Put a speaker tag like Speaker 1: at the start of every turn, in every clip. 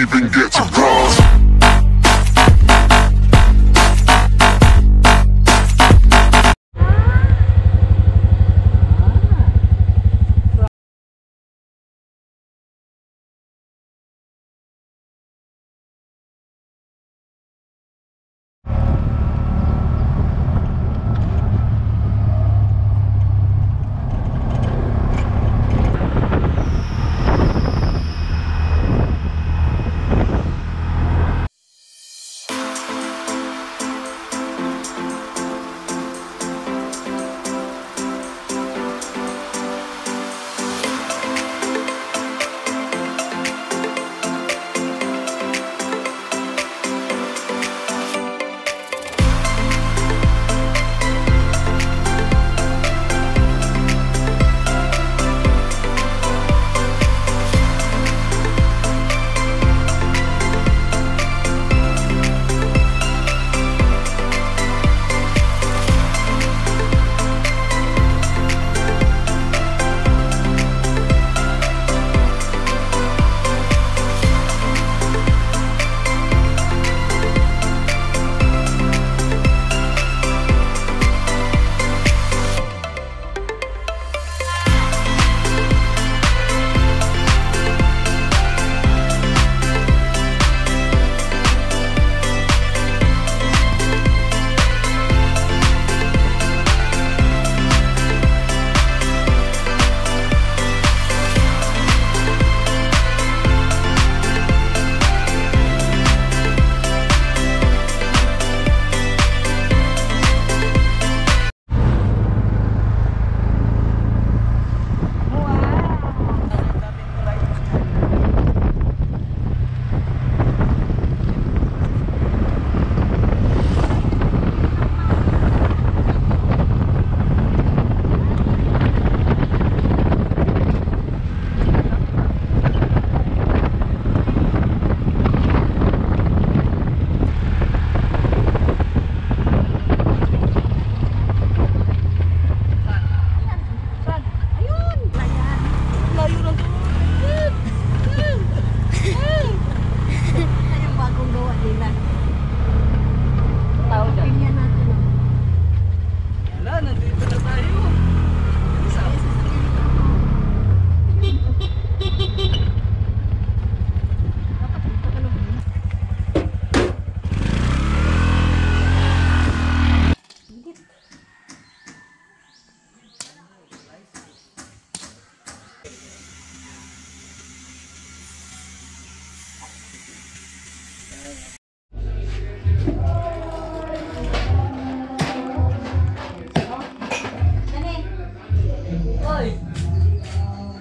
Speaker 1: even get to cross.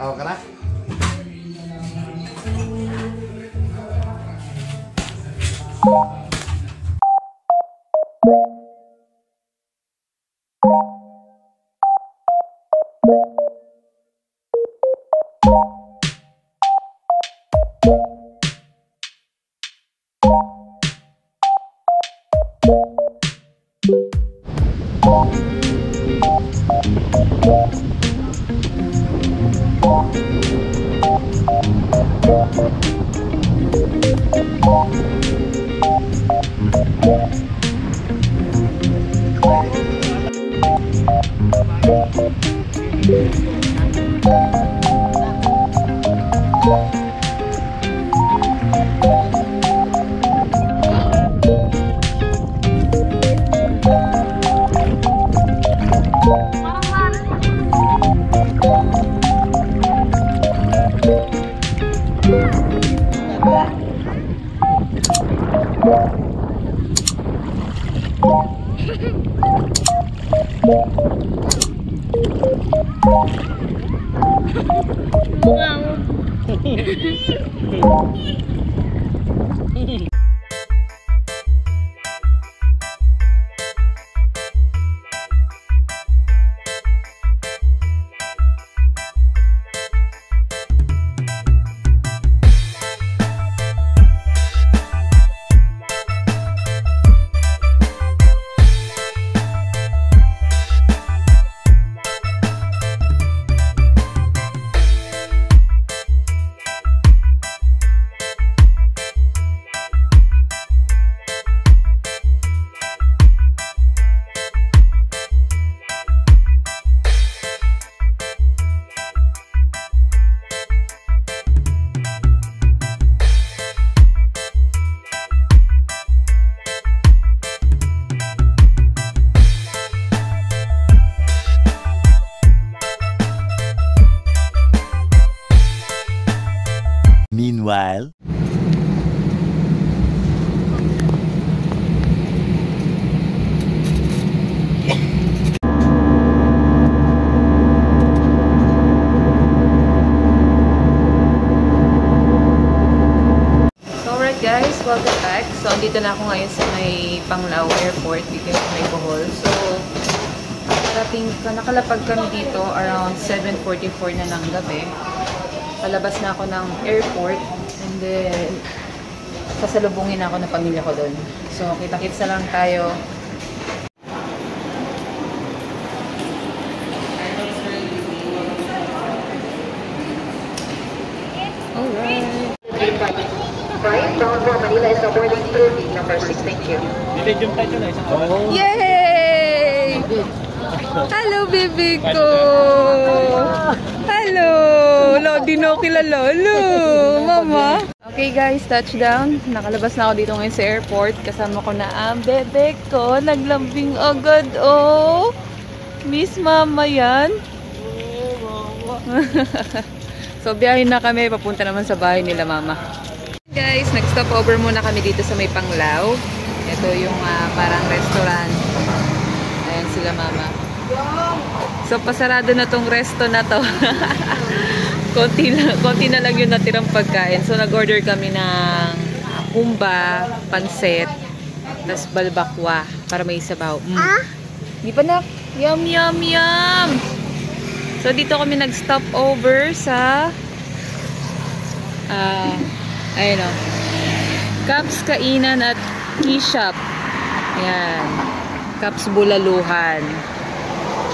Speaker 2: Tahu ka na?
Speaker 1: Meanwhile.
Speaker 3: Guys, welcome back. So, andito na ako ngayon sa may Panglao Airport dito sa may Bohol. So, nakalapag kami dito around 7:44 na ng gabi. Palabas na ako ng airport and then sasalubungin ako ng pamilya ko doon. So, kita-kits na lang tayo. Alright. Manila is boarding through gate number 6. Thank you. Yay! Hello, baby ko! Hello! Di na kilala. Hello, mama! Okay guys, touchdown. Nakalabas na ako dito ngayon sa airport. Kasama ko na ang bebe ko. Naglambing agad, oh! Miss mama yan. So, biyahin na kami. Papunta naman sa bahay nila mama. Guys, nag-stop over muna kami dito sa may Panglao. Ito yung parang restaurant. Ayan sila mama. So, pasarado na tong resto na to. konti na lang yung natirang pagkain. So, nag-order kami ng kumba, pansit, tas balbakwa para may sabaw. Di pa na? Yum, yum, yum! So, dito kami nag-stop over sa ayun o. Caps Kainan at Key Shop. Ayan. Caps Bulaluhan.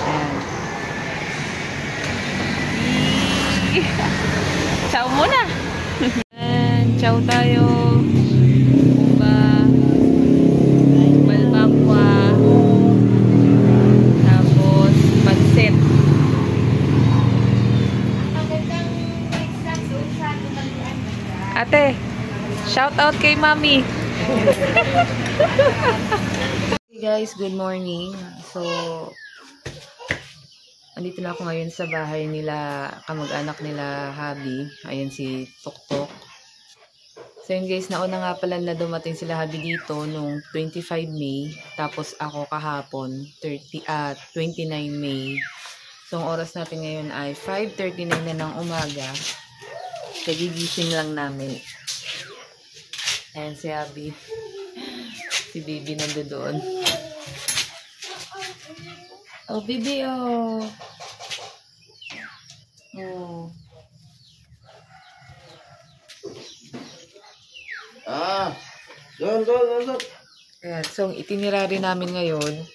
Speaker 3: Ayan. Ciao muna! Ayan. Ciao tayo. Kumba. Balbakwa. Tapos, pansit. Ate, shout out kay Mami. Hey guys, good morning. So, andito na ako ngayon sa bahay nila, kamag-anak nila Habi. Ayan si Tuktok. So yun guys, nauna nga pala na dumating sila Habi dito nung 25 May. Tapos ako kahapon, 29 May. So ang oras natin ngayon ay 5:39 na ng umaga. Nagigising lang namin. Ayan si Abby. Si Baby nandoon. Oh, Baby, oh. Oh.
Speaker 2: Doon.
Speaker 3: Ayan, so, itinerary namin ngayon.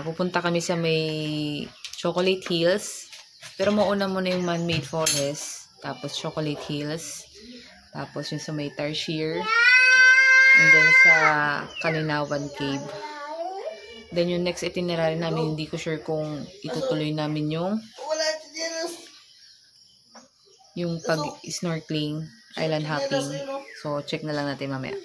Speaker 3: Pupunta kami sa may Chocolate Hills. Pero mauna muna yung Man-Made Forest. Tapos Chocolate Hills. Tapos yung sa may Tarsier. And then sa Kalinawan Cave. Then yung next itinerary namin, hindi ko sure kung itutuloy namin yung pag-snorkeling, island hopping. So check na lang natin mamaya.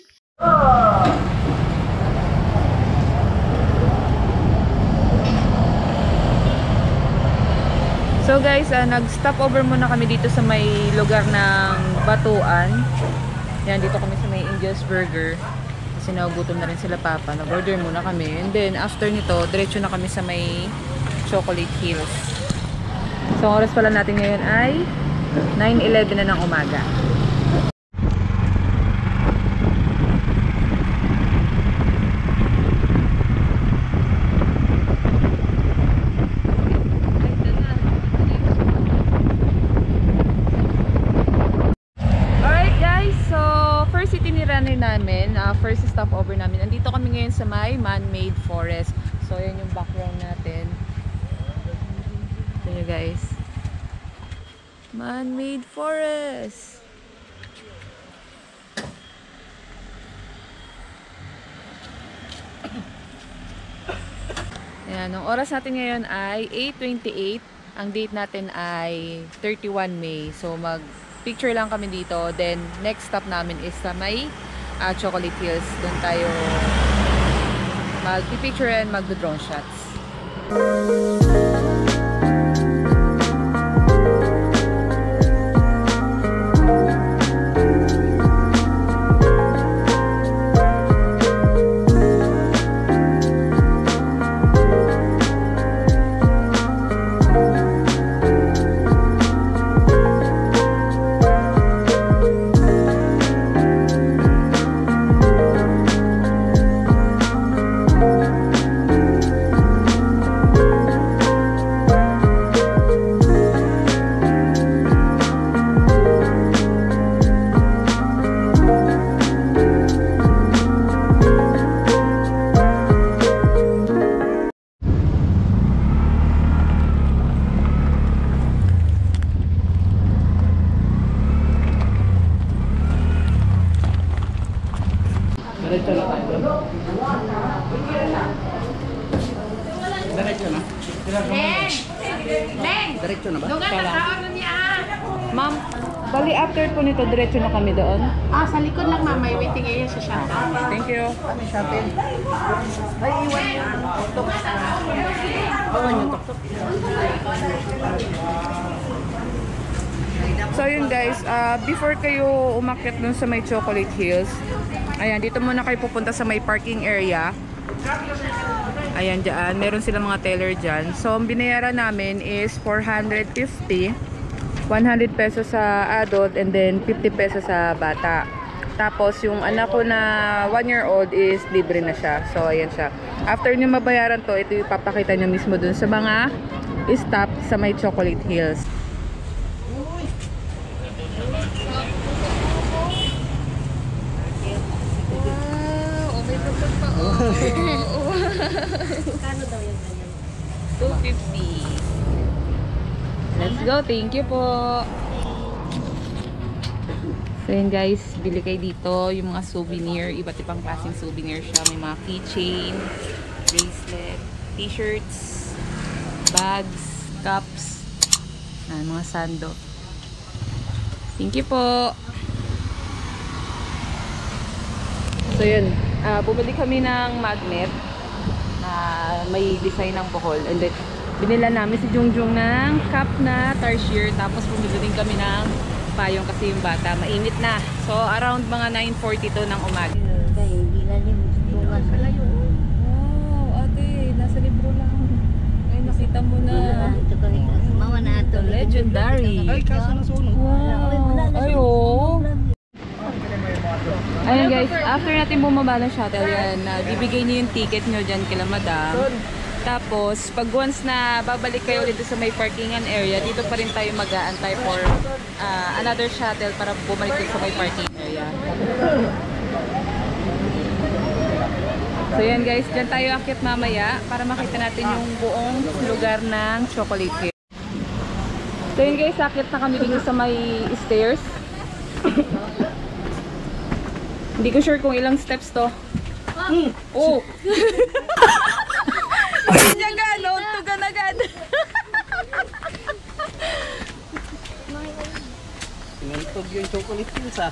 Speaker 3: So guys, nag-stop over muna kami dito sa may lugar ng Batuan. Yan, dito kami sa may Angel's Burger. Kasi nagugutom na rin sila papa. Nag-order muna kami. And then after nito, diretso na kami sa may Chocolate Hills. So ang oras pala natin ngayon ay 9:11 na ng umaga. First stopover namin. Andito kami ngayon sa may Man-Made Forest. So, yan yung background natin. Ito nyo guys. Man-Made Forest. Ayan, ang oras natin ngayon ay 8:28. Ang date natin ay 31 May. So, mag-picture lang kami dito. Then, next stop namin is sa may Chocolate Hills. Doon tayo mag-picture and mag-drone shots.
Speaker 1: Diretso na ba?
Speaker 3: Ma'am, bali after po nito, diretso na kami doon.
Speaker 4: Ah, sa likod lang ma'am, may waiting area sa shuttle.
Speaker 3: Thank you.
Speaker 1: Kami shopping. Ay, iwan niyo. Tok-tok. Iwan niyo, tok-tok.
Speaker 3: So yun guys, before kayo umakyat dun sa may Chocolate Hills, ayan, dito muna kayo pupunta sa may parking area. Ayan dyan, meron silang mga teller dyan. So ang binayaran namin is 450, 100 pesos sa adult and then 50 pesos sa bata. Tapos yung anak ko na 1-year-old is libre na siya. So ayan siya. After nyo mabayaran to, ito ipapakita nyo mismo dun sa mga stop sa may Chocolate Hills.
Speaker 4: Kano daw yung ganyan?
Speaker 3: 250. Let's go. Thank you po. So yun guys, bili kayo dito yung mga souvenir, iba't ibang klaseng souvenir siya. May mga keychain, bracelet, t-shirts, bags, cups, mga sando. Thank you po. So yun, bumili kami ng magnet na may design ng Bohol. And then, binila namin si Jungjung ng cup na tarsier. Tapos bumili din kami ng payong kasi yung bata mainit na. So around mga 9:42 ng umaga.
Speaker 4: Hindi na din bunga sa layo.
Speaker 3: Wow, ate, nasa libro lang. Ay, nakita mo na.
Speaker 4: Mama na ito.
Speaker 3: Legendary.
Speaker 1: Ay, kaso na sunog.
Speaker 3: Wow. Ay, oh. Ayun guys, after natin bumaba ng shuttle yan, bibigay niyo yung ticket niyo dyan kila madam. Tapos, pag once na babalik kayo ulit sa may parkingan area, dito pa rin tayo mag-aantay for another shuttle para bumalik dito sa may parking area. So yan guys, dyan tayo akit mamaya para makita natin yung buong lugar ng Chocolate Hill. So yun guys, akit na kami dito sa may stairs. Hindi ko sure kung ilang steps to. Oh! Hindi niya gano'n, tugan agad.
Speaker 1: Nantog yung Chocolate Hills ah.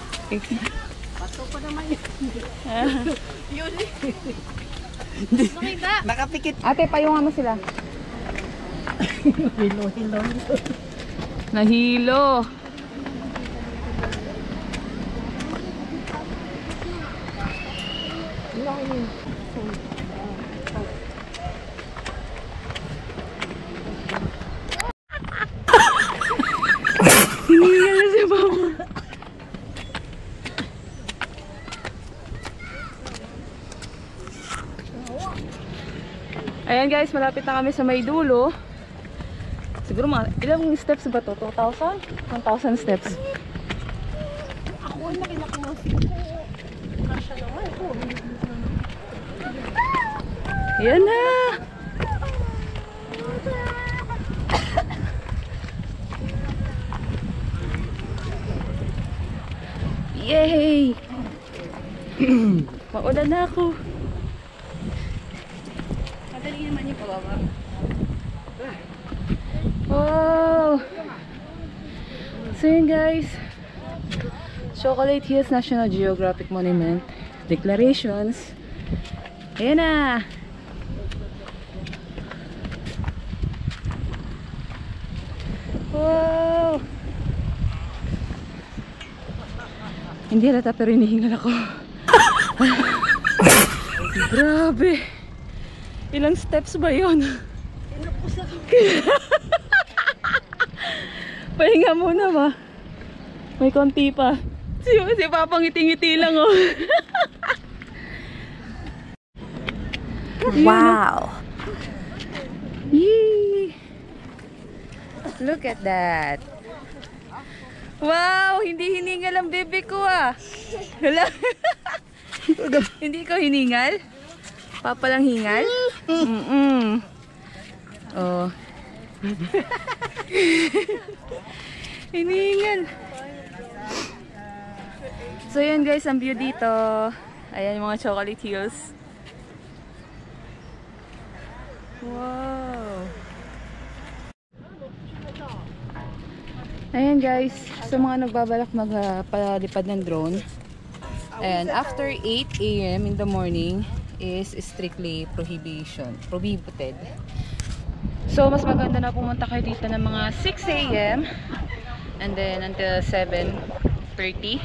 Speaker 4: Pato pa naman yun. Yun eh.
Speaker 1: Nakapikit.
Speaker 3: Ate, payungan mo sila.
Speaker 4: Hilo.
Speaker 3: Nahilo. Hiningal na si Mama. Ayan guys, malapit na kami sa may dulo. Siguro mga ilang steps ba to? 2,000? 1,000 steps.
Speaker 4: Ako na kinakamasip ko. Kasya naman ko.
Speaker 3: Yan na! Yay! Maulan na ako.
Speaker 4: Madali naman yung pababa.
Speaker 3: Wow! So yun guys, Chocolate Hills National Geographic Monument Declarations. Ayan na! Wow! Hindi halata pero hinihingal ako. Grabe! Ilang steps ba yun? Pahinga muna ba? May konti pa. Si Papa ngiti-ngiti lang oh. Wow! Yee! Look at that! Wow! Hindi hiningal ang bebe ko ah! Hala? Hindi ko hiningal? Papa lang hingal? Oh. Hiningal. So yun guys, ang view dito. Ayan yung mga Chocolate Hills. Wow. Ayan guys, sa mga nagbabalak magpalipad ng drone, and after 8 AM in the morning is strictly prohibited. So mas maganda na pumunta kayo dito ng mga 6 AM and then until 7:30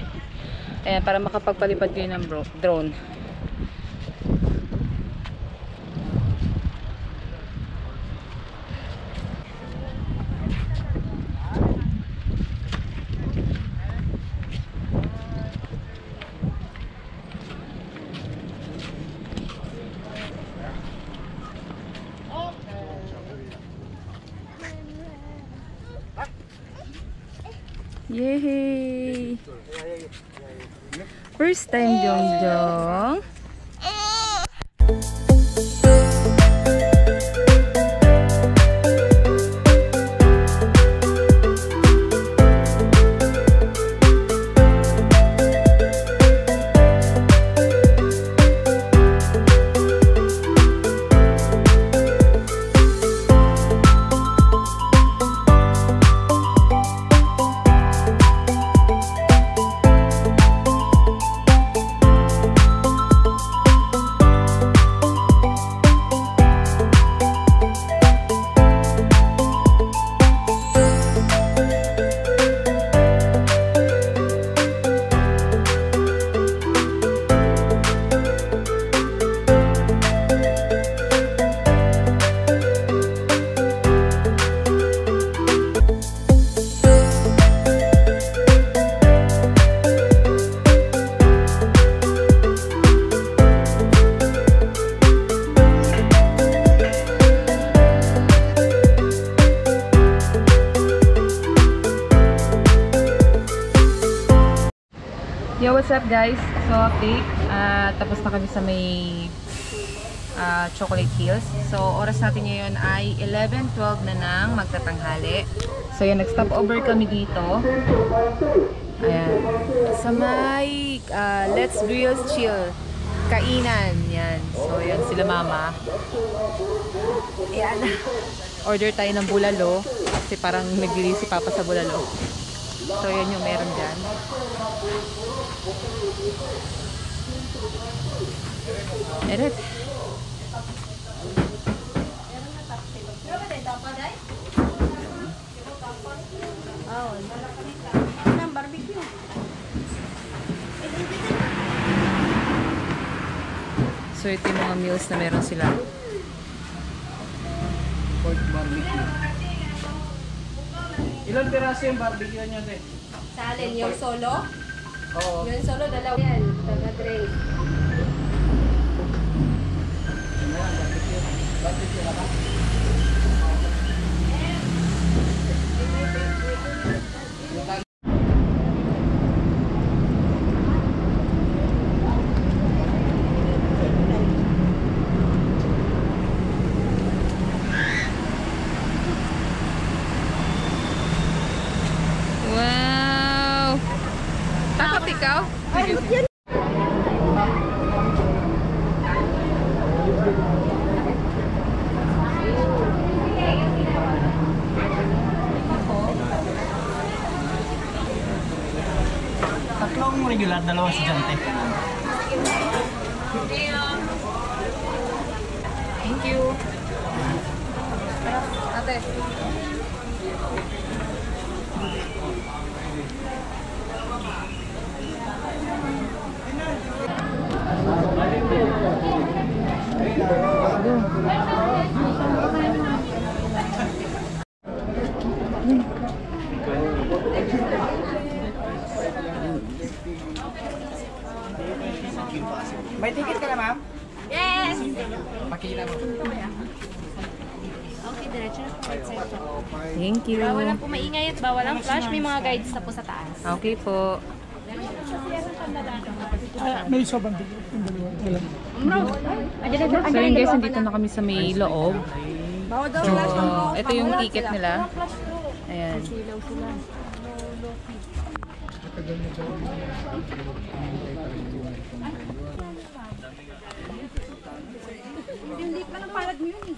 Speaker 3: para makapagpalipad kayo ng drone. Yay! First time, Jongjong. Yo, what's up guys? So, update. Tapos na kami sa may Chocolate Hills. So, oras natin ngayon ay 11:12 na nang magtatanghali. So, yan, nag-stop over kami dito. Ayan. Sa may Let's Grill Chill kainan. Yan. So, yan sila mama. Ayan. Order tayo ng bulalo. Kasi parang nag-release si Papa sa bulalo. So, yan yung meron dyan. Eret. So, ito yung mga meals na meron sila.
Speaker 1: Pork barbecue. Ilan piraso yung barbecue nyo, te?
Speaker 4: Sa alin, yung solo?
Speaker 1: Oo.
Speaker 4: Yung solo, dalawa. Yan, taga-drink.
Speaker 1: Barbecue na ba?
Speaker 3: Wow! Takot ikaw?
Speaker 1: Tatlong regular, dalawa estudyante.
Speaker 3: Thank you. Ate.
Speaker 1: May ticket ka na, ma'am?
Speaker 4: Yes!
Speaker 1: Pakita mo.
Speaker 4: Okay, diretso na po. Right side po.
Speaker 3: Thank you.
Speaker 4: Bawal lang po maingay at bawal lang flash. May mga guides na po sa taas.
Speaker 3: Okay po.
Speaker 1: May sobrang ticket.
Speaker 3: So yun guys, nandito na kami sa may loob.
Speaker 4: Bawal daw
Speaker 3: So,
Speaker 4: flash.
Speaker 3: ito yung ticket nila. Ayan.
Speaker 4: Silaw sila. Hindi pa ng palad mo yun eh.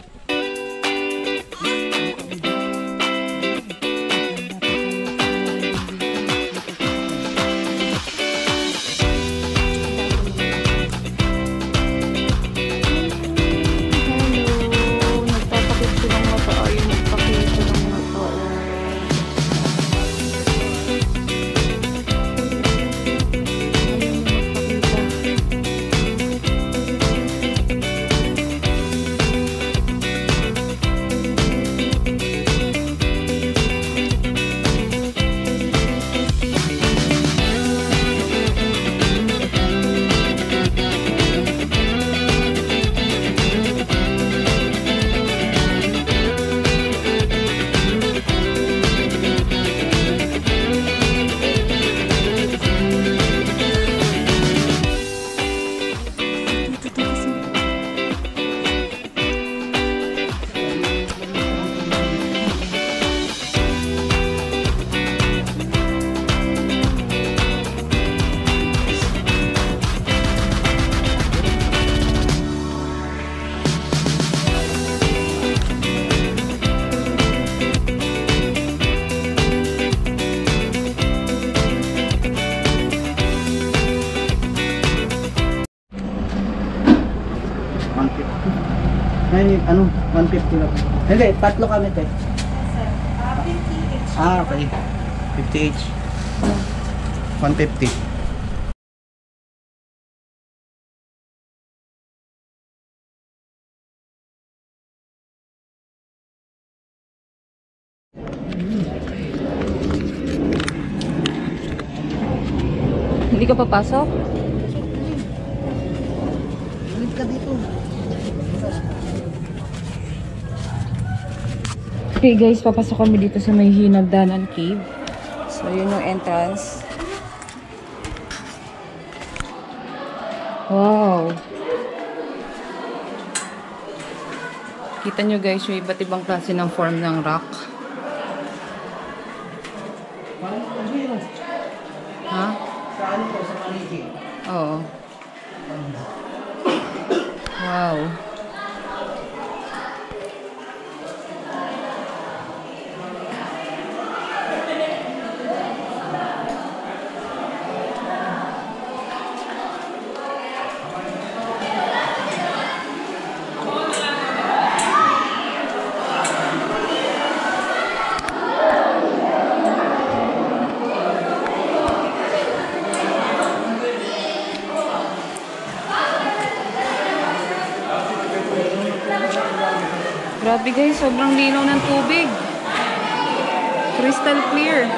Speaker 5: May ano, 150 lang. Hindi, tatlo kami te. 50 each. Okay. 50 each. 150.
Speaker 3: Hindi ka papasok?
Speaker 5: Ulit ka dito.
Speaker 3: Okay guys, papasok kami dito sa may Hinagdanan Cave. So, yun yung entrance. Wow! Kita nyo guys, yung iba't ibang klase ng form ng rock. Ha?
Speaker 5: Sa ano po, sa Maliki.
Speaker 3: Oo. Wow. Grabe guys, sobrang linaw ng tubig. Crystal clear.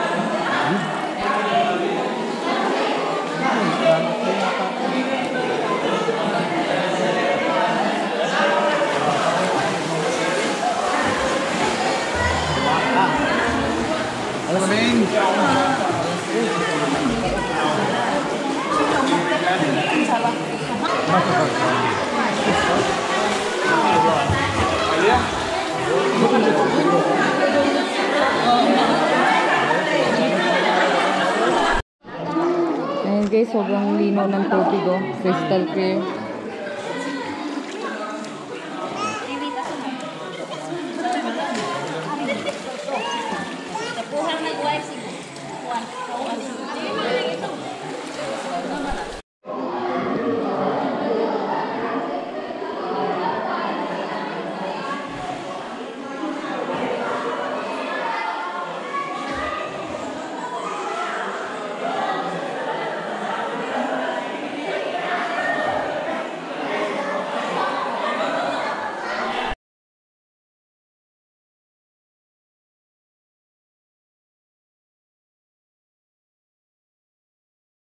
Speaker 3: Ayan guys, sobrang linaw ng tubig oh. Crystal clear.